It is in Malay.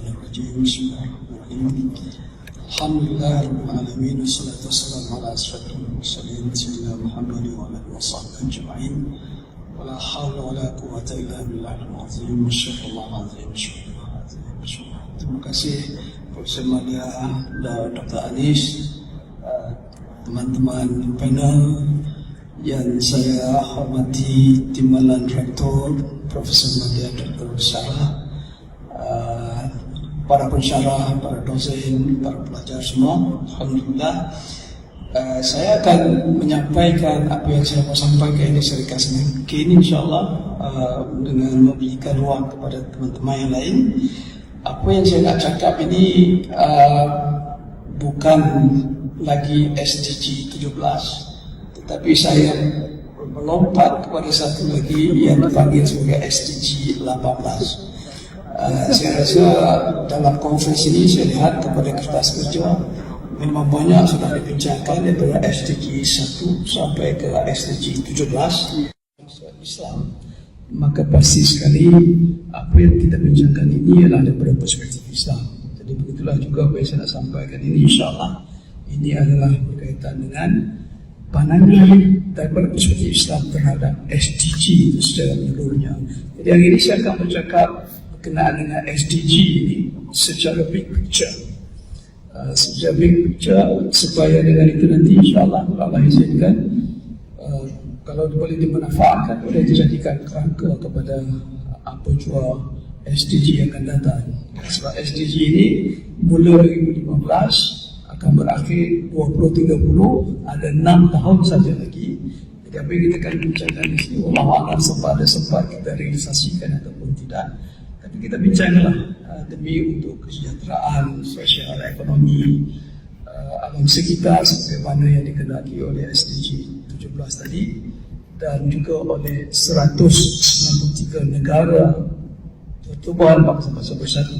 Bismillahirrahmanirrahim. Bismillahirrahmanirrahim. Alhamdulillah rabbil alamin wassalatu wassalamu ala asyrafil mursalin sayyidina Muhammadin wa alihi washabbihi ajma'in. Wala haula wala quwwata illa billahil azim. Masyaallah. Terima kasih Profesor Madia dan Dr. Anis, teman-teman panel yang saya hormati, Timbalan Rektor Profesor Madia Dr. Syarah, para pensyarah, para dosen, para pelajar semua. Alhamdulillah, saya akan menyampaikan apa yang saya mau sampaikan ini seringkali mungkin, insyaAllah, dengan memberikan ruang kepada teman-teman yang lain. Apa yang saya nak cakap ini bukan lagi SDG 17, tetapi saya melompat kepada satu lagi yang dipanggil sebagai SDG 18. Saya rasa dalam konferensi ini saya lihat kepada kertas kerja memang banyak sudah dibincangkan daripada SDG 1 sampai ke SDG 17 Islam. Maka pasti sekali apa yang kita bincangkan ini adalah daripada perspektif Islam. Jadi begitulah juga apa yang saya nak sampaikan ini, insyaAllah ini adalah berkaitan dengan pandangan daripada perspektif Islam terhadap SDG itu secara menyeluruhnya. Jadi hari ini saya akan bercakap berkenaan dengan SDG ini secara big picture. Secara big picture, supaya dengan itu nanti insyaAllah Allah izinkan, kalau boleh dimanfaatkan, boleh dijadikan kerangka kepada apa jua SDG yang akan datang. Sebab SDG ini mula 2015 akan berakhir 2030, ada 6 tahun saja lagi. Jadi apa yang kita akan bincangkan di sini, wallahualam sempat kita realisasikan ataupun tidak. Tapi kita bincanglah demi untuk kesejahteraan sosial, ekonomi, alam sekitar sebagaimana yang dikehendaki oleh SDG 17 tadi, dan juga oleh 193 negara pertubuhan bangsa-bangsa bersatu.